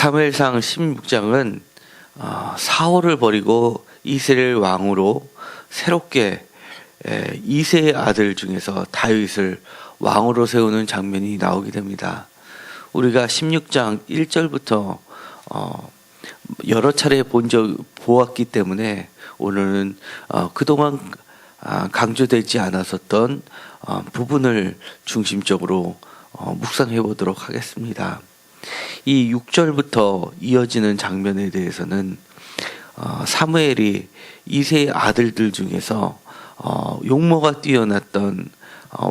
사무엘상 16장은 사울을 버리고 이스라엘 왕으로 새롭게 이새의 아들 중에서 다윗을 왕으로 세우는 장면이 나오게 됩니다. 우리가 16장 1절부터 여러 차례 보았기 때문에 오늘은 그동안 강조되지 않았었던 부분을 중심적으로 묵상해 보도록 하겠습니다. 이 6절부터 이어지는 장면에 대해서는 사무엘이 이새의 아들들 중에서 용모가 뛰어났던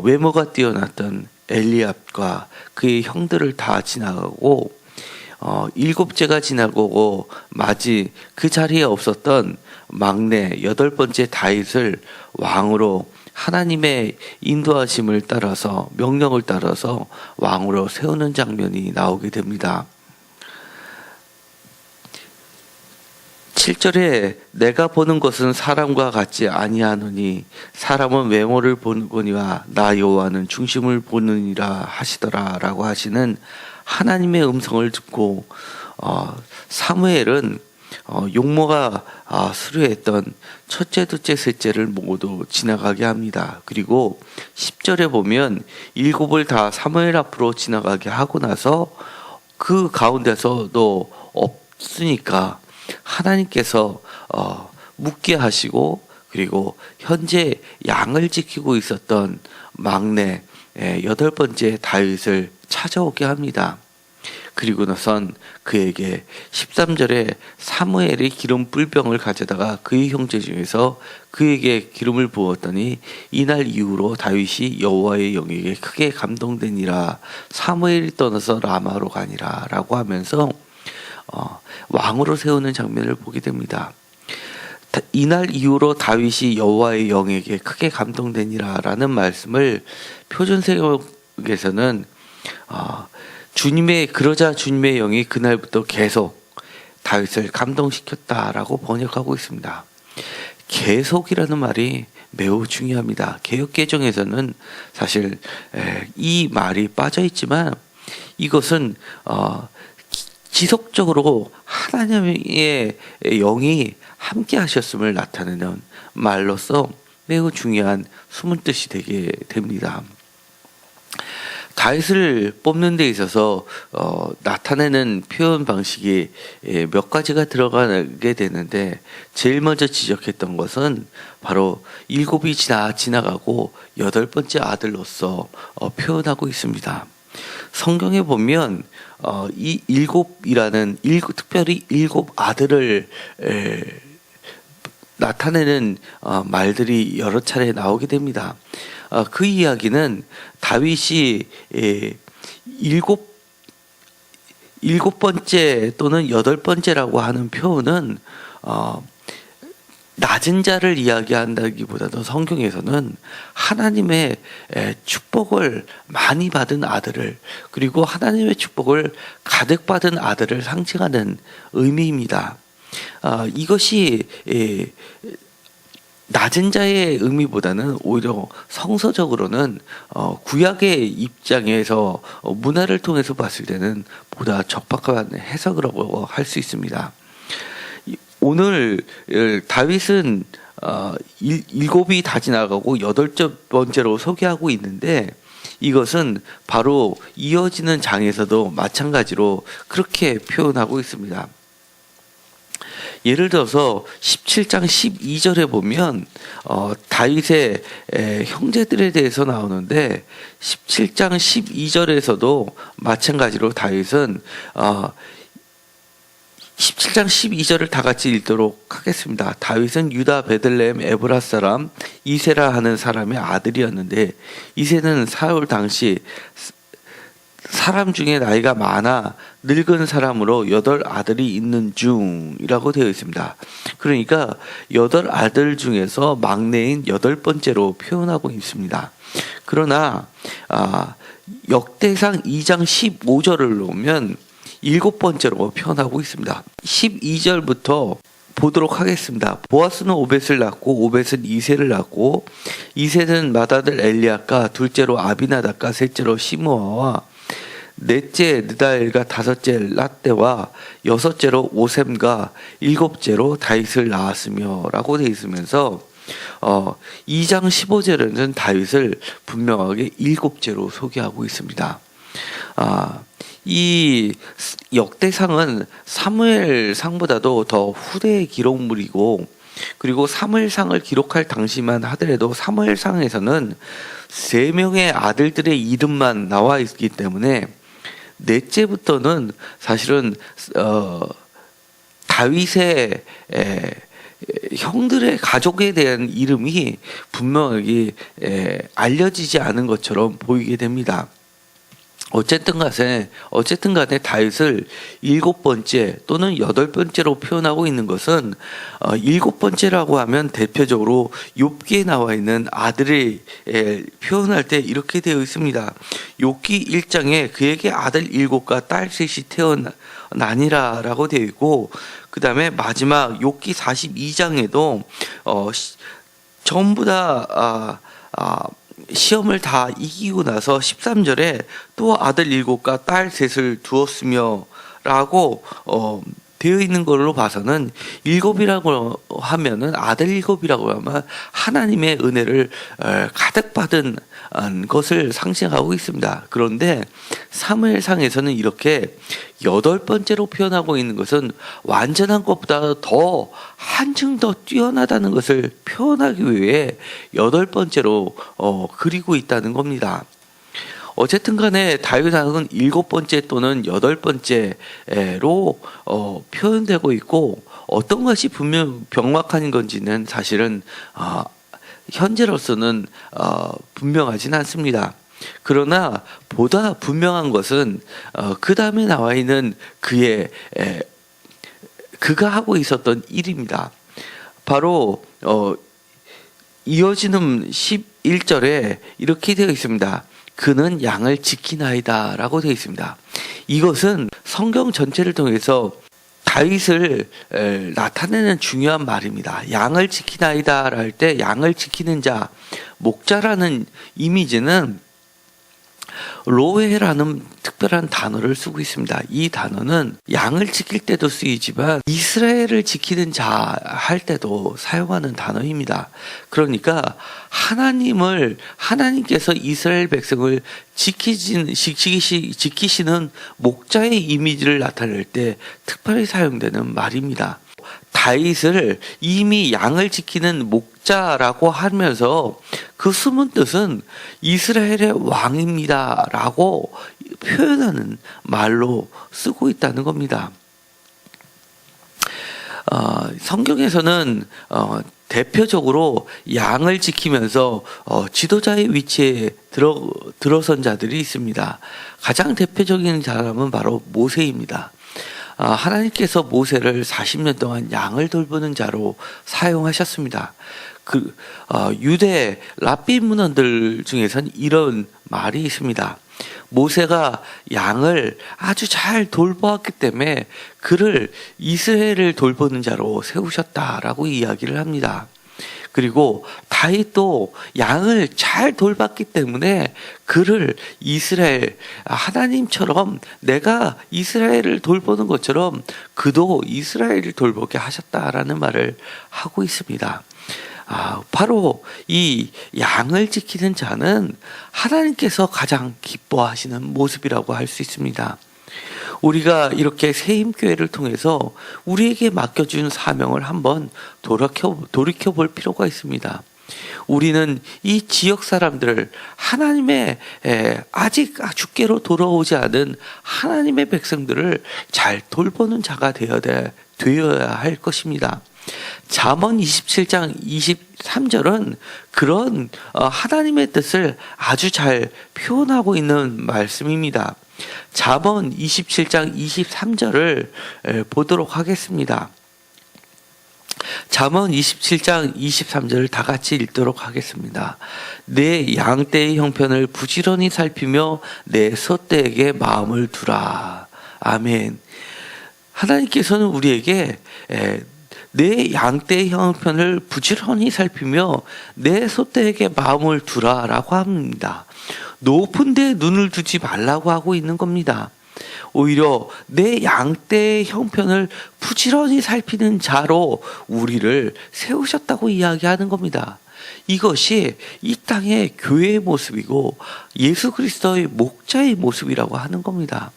외모가 뛰어났던 엘리압과 그의 형들을 다 지나가고 7제가 지나고 마지 그 자리에 없었던 막내 8번째 다윗을 왕으로 하나님의 인도하심을 따라서 명령을 따라서 왕으로 세우는 장면이 나오게 됩니다. 7절에 내가 보는 것은 사람과 같지 아니하노니 사람은 외모를 보느니와 나 여호와는 중심을 보느니라 하시더라 라고 하시는 하나님의 음성을 듣고 사무엘은 용모가 수료했던 첫째, 둘째, 셋째를 모두 지나가게 합니다. 그리고 10절에 보면 7을 다 사무엘 앞으로 지나가게 하고 나서 그 가운데서도 없으니까 하나님께서 묻게 하시고 그리고 현재 양을 지키고 있었던 막내 8번째 다윗을 찾아오게 합니다. 그리고 나선 그에게 13절에 사무엘이 기름 뿔병을 가져다가 그의 형제 중에서 그에게 기름을 부었더니 이날 이후로 다윗이 여호와의 영에게 크게 감동되니라. 사무엘이 떠나서 라마로 가니라 라고 하면서 왕으로 세우는 장면을 보게 됩니다. 이날 이후로 다윗이 여호와의 영에게 크게 감동되니라 라는 말씀을 표준세역에서는 그러자 주님의 영이 그날부터 계속 다윗을 감동시켰다라고 번역하고 있습니다. 계속이라는 말이 매우 중요합니다. 개역개정에서는 사실 이 말이 빠져 있지만 이것은 지속적으로 하나님의 영이 함께 하셨음을 나타내는 말로서 매우 중요한 숨은 뜻이 되게 됩니다. 다윗을 뽑는 데 있어서 나타내는 표현 방식이 몇 가지가 들어가게 되는데 제일 먼저 지적했던 것은 바로 7이 지나가고 8번째 아들로서 표현하고 있습니다. 성경에 보면 이 7이라는 특별히 7 아들을 나타내는 말들이 여러 차례 나오게 됩니다. 그 이야기는 다윗이 7번째 또는 8번째라고 하는 표현은 낮은 자를 이야기한다기보다도 성경에서는 하나님의 축복을 많이 받은 아들을 그리고 하나님의 축복을 가득 받은 아들을 상징하는 의미입니다. 이것이 낮은 자의 의미보다는 오히려 성서적으로는 구약의 입장에서 문화를 통해서 봤을 때는 보다 적합한 해석이라고 할 수 있습니다. 오늘 다윗은 7이 다 지나가고 8번째로 소개하고 있는데 이것은 바로 이어지는 장에서도 마찬가지로 그렇게 표현하고 있습니다. 예를 들어서 17장 12절에 보면 다윗의 형제들에 대해서 나오는데 17장 12절에서도 마찬가지로 다윗은 17장 12절을 다 같이 읽도록 하겠습니다. 다윗은 유다 베들레헴 에브라 사람 이새라 하는 사람의 아들이었는데 이새는 사울 당시 사람 중에 나이가 많아 늙은 사람으로 8 아들이 있는 중이라고 되어 있습니다. 그러니까 8 아들 중에서 막내인 8번째로 표현하고 있습니다. 그러나 역대상 2장 15절을 놓으면 7번째로 표현하고 있습니다. 12절부터 보도록 하겠습니다. 보아스는 오벳을 낳고 오벳은 이새를 낳고 이새는 맏아들 엘리압과 둘째로 아비나답과 셋째로 시므아와 넷째 느다엘과 다섯째 라떼와 여섯째로 오셈과 일곱째로 다윗을 낳았으며라고 되어 있으면서 2장 15절에는 다윗을 분명하게 일곱째로 소개하고 있습니다. 이 역대상은 사무엘상보다도 더 후대의 기록물이고, 그리고 사무엘상을 기록할 당시만 하더라도 사무엘상에서는 3명의 아들들의 이름만 나와 있기 때문에 넷째부터는 사실은 다윗의 형들의 가족에 대한 이름이 분명하게 알려지지 않은 것처럼 보이게 됩니다. 어쨌든 간에 다윗을 7번째 또는 8번째로 표현하고 있는 것은 7번째라고 하면 대표적으로 욥기에 나와 있는 아들을 표현할 때 이렇게 되어 있습니다. 욥기 1장에 그에게 아들 7과 딸 3이 태어나니라 라고 되어 있고, 그 다음에 마지막 욥기 42장에도 전부 다 시험을 다 이기고 나서 13절에 또 아들 7과 딸 3을 두었으며 라고 되어 있는 걸로 봐서는 7이라고 하면은 아들 7이라고 하면 하나님의 은혜를 가득 받은 것을 상징하고 있습니다. 그런데 사무엘상에서는 이렇게 8번째로 표현하고 있는 것은 완전한 것보다 더 한층 더 뛰어나다는 것을 표현하기 위해 8번째로 그리고 있다는 겁니다. 어쨌든 간에 다윗왕은 7번째 또는 8번째로 표현되고 있고, 어떤 것이 분명 명확한 건지는 사실은 현재로서는 분명하진 않습니다. 그러나 보다 분명한 것은 그 다음에 나와 있는 그가 하고 있었던 일입니다. 바로 이어지는 11절에 이렇게 되어 있습니다. 그는 양을 지키나이다 라고 되어 있습니다. 이것은 성경 전체를 통해서 다윗을 나타내는 중요한 말입니다. 양을 지키나이다 할 때 양을 지키는 자, 목자라는 이미지는 로에라는 특별한 단어를 쓰고 있습니다. 이 단어는 양을 지킬 때도 쓰이지만 이스라엘을 지키는 자 할 때도 사용하는 단어입니다. 그러니까 하나님께서 이스라엘 백성을 지키시는 목자의 이미지를 나타낼 때 특별히 사용되는 말입니다. 다윗을 이미 양을 지키는 목자라고 하면서 그 숨은 뜻은 이스라엘의 왕입니다 라고 표현하는 말로 쓰고 있다는 겁니다. 성경에서는 대표적으로 양을 지키면서 지도자의 위치에 들어선 자들이 있습니다. 가장 대표적인 사람은 바로 모세입니다. 하나님께서 모세를 40년 동안 양을 돌보는 자로 사용하셨습니다. 유대 랍비 문헌들 중에서는 이런 말이 있습니다. 모세가 양을 아주 잘 돌보았기 때문에 그를 이스라엘을 돌보는 자로 세우셨다라고 이야기를 합니다. 그리고 다윗도 양을 잘 돌봤기 때문에 그를 이스라엘 하나님처럼 내가 이스라엘을 돌보는 것처럼 그도 이스라엘을 돌보게 하셨다라는 말을 하고 있습니다. 바로 이 양을 지키는 자는 하나님께서 가장 기뻐하시는 모습이라고 할 수 있습니다. 우리가 이렇게 새힘교회를 통해서 우리에게 맡겨준 사명을 한번 돌이켜볼 필요가 있습니다. 우리는 이 지역 사람들을 하나님의 아직 주께로 돌아오지 않은 하나님의 백성들을 잘 돌보는 자가 되어야 할 것입니다. 잠언 27장 23절은 그런 하나님의 뜻을 아주 잘 표현하고 있는 말씀입니다. 잠언 27장 23절을 보도록 하겠습니다. 잠언 27장 23절을 다 같이 읽도록 하겠습니다. 내 양떼의 형편을 부지런히 살피며 내 소떼에게 마음을 두라. 아멘. 하나님께서는 우리에게 내 양떼의 형편을 부지런히 살피며 내 소떼에게 마음을 두라라고 합니다. 높은 데 눈을 두지 말라고 하고 있는 겁니다. 오히려 내 양떼의 형편을 부지런히 살피는 자로 우리를 세우셨다고 이야기하는 겁니다. 이것이 이 땅의 교회의 모습이고 예수 그리스도의 목자의 모습이라고 하는 겁니다.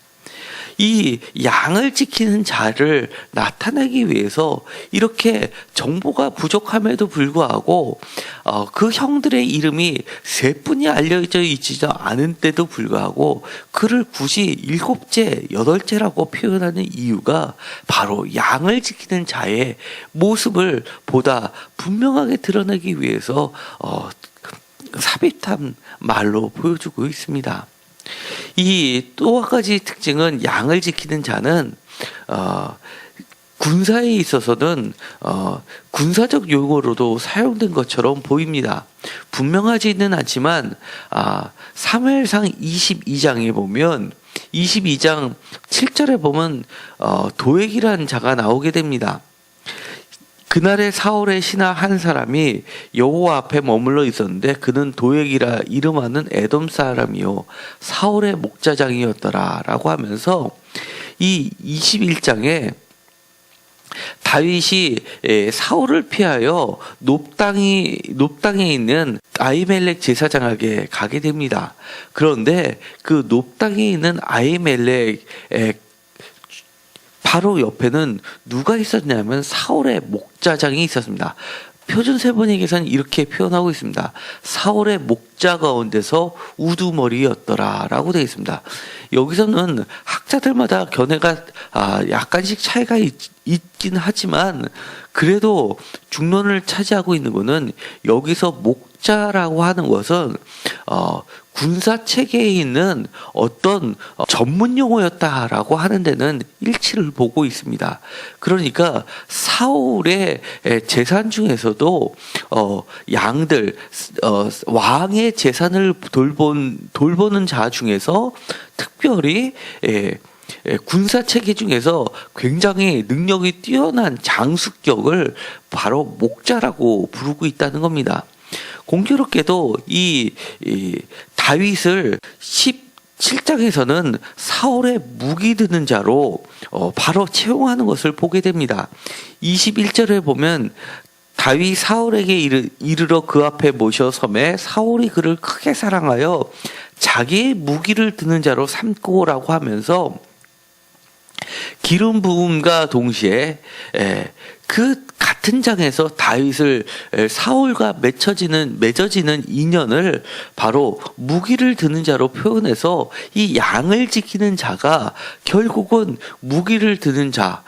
이 양을 지키는 자를 나타내기 위해서 이렇게 정보가 부족함에도 불구하고 그 형들의 이름이 세 분이 알려져 있지도 않은 때도 불구하고 그를 굳이 7째, 8째라고 표현하는 이유가 바로 양을 지키는 자의 모습을 보다 분명하게 드러내기 위해서 삽입한 말로 보여주고 있습니다. 이 또 한 가지 특징은 양을 지키는 자는 군사에 있어서는 군사적 용어로도 사용된 것처럼 보입니다. 분명하지는 않지만 사무엘상 22장에 보면 22장 7절에 보면 도액이라는 자가 나오게 됩니다. 그날에 사울의 신하 한 사람이 여호와 앞에 머물러 있었는데 그는 도액이라 이름하는 에돔 사람이요 사울의 목자장이었더라 라고 하면서 이 21장에 다윗이 사울을 피하여 높당에 있는 아히멜렉 제사장에게 가게 됩니다. 그런데 그 높당에 있는 아히멜렉 바로 옆에는 누가 있었냐면 사울의 목자장이 있었습니다. 표준 세번역에서는 이렇게 표현하고 있습니다. 사울의 목자 가운데서 우두머리였더라 라고 되어 있습니다. 여기서는 학자들마다 견해가 약간씩 차이가 있긴 하지만 그래도 중론을 차지하고 있는 것은 여기서 목자라고 하는 것은 군사 체계에 있는 어떤 전문 용어였다라고 하는 데는 일치를 보고 있습니다. 그러니까 사울의 재산 중에서도 양들 왕의 재산을 돌보는 자 중에서 특별히 군사 체계 중에서 굉장히 능력이 뛰어난 장수격을 바로 목자라고 부르고 있다는 겁니다. 공교롭게도 이 다윗을 17장에서는 사울의 무기 드는 자로 바로 채용하는 것을 보게 됩니다. 21절에 보면 다윗 사울에게 이르러 그 앞에 모셔섬에 사울이 그를 크게 사랑하여 자기의 무기를 드는 자로 삼고라고 하면서 기름 부음과 동시에 그 같은 장에서 다윗을 사울과 맺어지는 인연을 바로 무기를 드는 자로 표현해서 이 양을 지키는 자가 결국은 무기를 드는 자.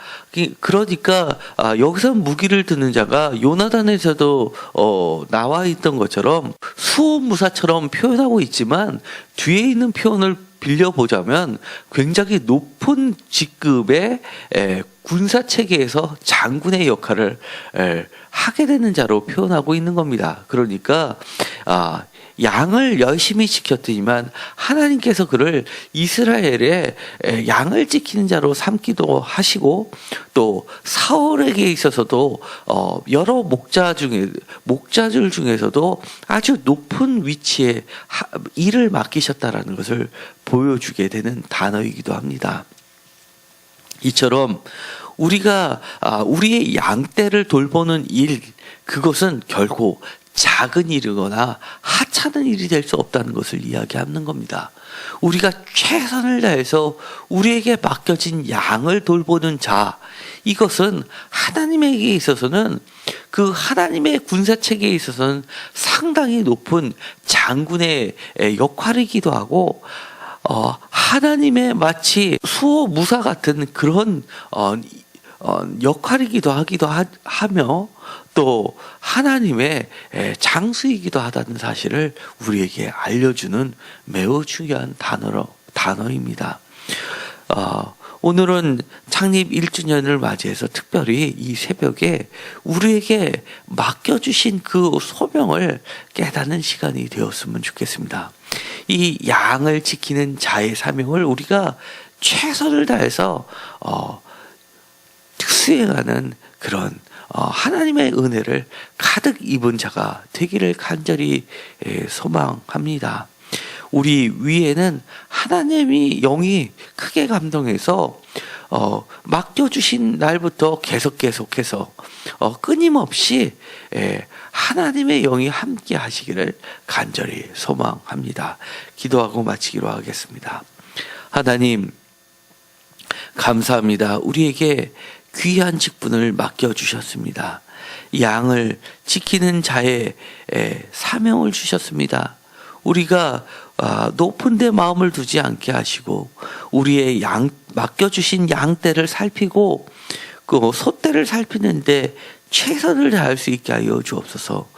그러니까 여기서 무기를 드는 자가 요나단에서도 나와 있던 것처럼 수호무사처럼 표현하고 있지만 뒤에 있는 표현을 빌려보자면 굉장히 높은 직급의 군사 체계에서 장군의 역할을 하게 되는 자로 표현하고 있는 겁니다. 그러니까 양을 열심히 지켰더니만 하나님께서 그를 이스라엘의 양을 지키는 자로 삼기도 하시고 또 사울에게 있어서도 여러 목자들 중에서도 아주 높은 위치에 일을 맡기셨다라는 것을 보여주게 되는 단어이기도 합니다. 이처럼 우리가 우리의 양떼를 돌보는 일, 그것은 결코 작은 일이거나 하찮은 일이 될 수 없다는 것을 이야기하는 겁니다. 우리가 최선을 다해서 우리에게 맡겨진 양을 돌보는 자, 이것은 하나님에게 있어서는 그 하나님의 군사체계에 있어서는 상당히 높은 장군의 역할이기도 하고 하나님의 마치 수호무사 같은 그런 역할이기도 하며 또 하나님의 장수이기도 하다는 사실을 우리에게 알려주는 매우 중요한 단어입니다. 오늘은 창립 1주년을 맞이해서 특별히 이 새벽에 우리에게 맡겨주신 그 소명을 깨닫는 시간이 되었으면 좋겠습니다. 이 양을 지키는 자의 사명을 우리가 최선을 다해서 수행하는 그런 하나님의 은혜를 가득 입은 자가 되기를 간절히 소망합니다. 우리 위에는 하나님이 영이 크게 감동해서 맡겨주신 날부터 계속해서 끊임없이 하나님의 영이 함께 하시기를 간절히 소망합니다. 기도하고 마치기로 하겠습니다. 하나님 감사합니다. 우리에게 귀한 직분을 맡겨주셨습니다. 양을 지키는 자의 사명을 주셨습니다. 우리가 높은 데 마음을 두지 않게 하시고 우리의 맡겨주신 양떼를 살피고 그 소떼를 살피는데 최선을 다할 수 있게 하여 주옵소서.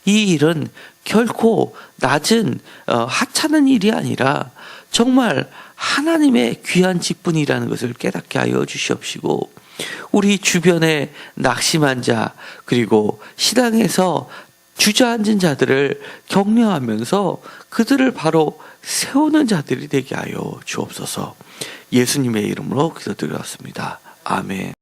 이 일은 결코 낮은 하찮은 일이 아니라 정말 하나님의 귀한 직분이라는 것을 깨닫게 하여 주시옵시고 우리 주변에 낙심한 자 그리고 시당에서 주저앉은 자들을 격려하면서 그들을 바로 세우는 자들이 되게 하여 주옵소서. 예수님의 이름으로 기도드렸습니다. 아멘.